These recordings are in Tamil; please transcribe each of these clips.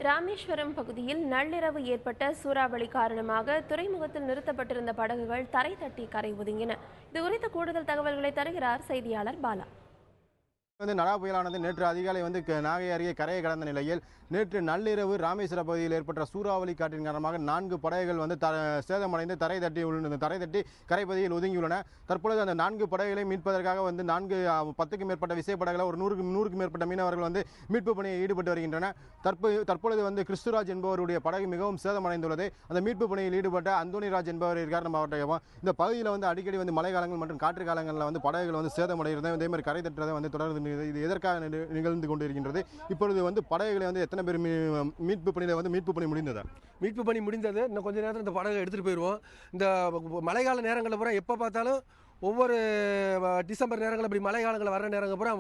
ராமேஸ்வரம் பகுதியில் நள்ளிரவு ஏற்பட்ட சூறாவளி காரணமாக துறைமுகத்தில் நிறுத்தப்பட்டிருந்த படகுகள் தரை தட்டி கரை ஒதுங்கின. இதுகுறித்த கூடுதல் தகவல்களை தருகிறார் செய்தியாளர் பாலா. நடா புயலானது நேற்று அதிகாலை நாகை அருகே கரையை கடந்த நிலையில் நேற்று நள்ளிரவு ராமேஸ்வர பகுதியில் ஏற்பட்ட சூறாவளி காற்றின் காரணமாக 4 படகுகள் சேதமடைந்து தரை தட்டி கரைப்பகுதியில் ஒதுங்கியுள்ளன. தற்பொழுது அந்த 4 படகுகளை மீட்பதற்காக 10க்கும் மேற்பட்ட விசைப்படகுகளை ஒரு 100க்கும் மேற்பட்ட மீனவர்கள் மீட்பு பணியில் ஈடுபட்டு வருகின்றனர். தற்பொழுது கிறிஸ்துராஜ் என்பவருடைய படகு மிகவும் சேதமடைந்துள்ளது. அந்த மீட்பு பணியில் ஈடுபட்ட அந்தோனிராஜ் என்பவர் இருக்கார் நம்ம அவர்கிட்ட. இந்த பகுதியில் அடிக்கடி மழை காலங்கள் மற்றும் காற்று காலங்களில் படகுகள் சேதமடைகிறது. இதே மாதிரி கரை தட்டுறதை தொடர்ந்து இது எதற்காக நிகழ்ந்து கொண்டிருக்கின்றது. இப்பொழுது படகுகளை எத்தனை பேர் மீட்பு பணி முடிந்ததா? மீட்பு பணி முடிந்தது. இன்னும் கொஞ்ச நேரத்தில் இந்த படகை எடுத்துகிட்டு போயிடுவோம். இந்த மழைக்கால நேரங்களில் பூரா எப்போ பார்த்தாலும் ஒவ்வொரு டிசம்பர் நேரங்களில் இப்படி மழை காலங்களில் வர நேரங்கள் பூரா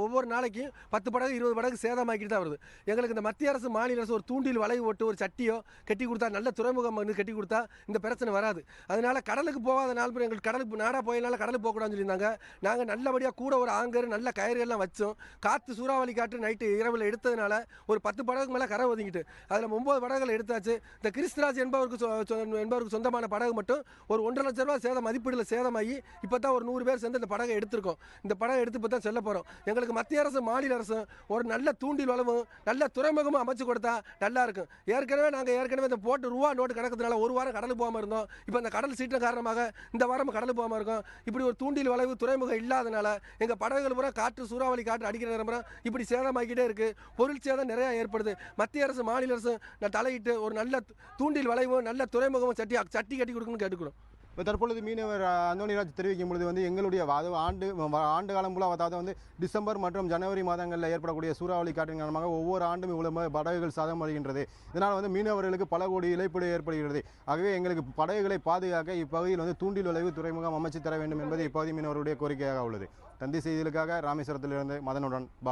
ஒவ்வொரு நாளைக்கும் 10 படகு 20 படகு சேதமாக்கிட்டு தான் வருது. எங்களுக்கு இந்த மத்திய அரசு மாநில அரசு ஒரு தூண்டில் வளைவு ஓட்டு ஒரு சட்டியோ கட்டி கொடுத்தா, நல்ல துறைமுகம் கட்டி கொடுத்தா இந்த பிரச்சனை வராது. அதனால கடலுக்கு போகாத நாள் பேர் எங்களுக்கு கடலுக்கு நாடா போயினால கடலுக்கு போகக்கூடாதுன்னு சொல்லியிருந்தாங்க. நாங்கள் நல்லபடியாக கூட ஒரு ஆங்கர் நல்ல கயிறுகள்லாம் வச்சோம். காற்று சூறாவளி காற்று நைட்டு இரவில் எடுத்ததுனால ஒரு 10 படகுக்கு மேலே கரை ஒதுங்கிட்டு அதில் 9 படகுகள் எடுத்தாச்சு. இந்த கிறிஸ்துராஜ் என்பவருக்கு சொந்தமான படகு மட்டும் ஒரு 1,50,000 ரூபா மதிப்பீடில் சேதமாகி இப்போ தான் ஒரு 100 பேர் சேர்ந்து இந்த படகை எடுத்திருக்கோம். இந்த படகை எடுத்து இப்போ தான் செல்ல போகிறோம். எங்களுக்கு மத்திய அரசு மாநில அரசு ஒரு நல்ல தூண்டில் வளமும் நல்ல துறைமுகமும் அமைச்சு கொடுத்தா நல்லா இருக்கும். ஏற்கனவே இந்த போட்டு ரூபா நோட்டு கிடக்கிறதுனால ஒரு வாரம் கடலுக்கு போகாமல் இருந்தோம். இப்போ இந்த கடல் சீற்றம் காரணமாக இந்த வாரம் கடலுக்கு போகாமல் இருக்கோம். இப்படி ஒரு தூண்டில் வளைவு துறைமுகம் இல்லாதனால எங்கள் படகுகள் பூரா காற்று சூறாவளி காற்று அடிக்கிற நேரம் இப்படி சேதமாக்கிட்டே இருக்குது. பொருள் சேதம் நிறையா ஏற்படுது. மத்திய அரசு மாநில அரசு தலையிட்டு ஒரு நல்ல தூண்டில் வளைவும் நல்ல துறைமுகமும் சட்டி கட்டி கொடுக்கணும்னு கேட்டுக்கிறோம். தற்பொழுது மீனவர் அந்தோனிராஜ் தெரிவிக்கும் பொழுது எங்களுடைய ஆண்டு காலம் போல, அதாவது டிசம்பர் மற்றும் ஜனவரி மாதங்களில் ஏற்படக்கூடிய சூறாவளி காற்றின் காரணமாக ஒவ்வொரு ஆண்டும் இவ்வளவு படகுகள் சேதமடைகின்றது. இதனால் மீனவர்களுக்கு பல கோடி இழப்பீடு ஏற்படுகிறது. ஆகவே எங்களுக்கு படகுகளை பாதுகாக்க இப்பகுதியில் தூண்டில் வளைவு துறைமுகம் அமைச்சு தர வேண்டும் என்பது இப்பகுதி மீனவர்களுடைய கோரிக்கையாக உள்ளது. தந்தி செய்திகளுக்காக ராமேஸ்வரத்திலிருந்து மதனுடன் பாலா.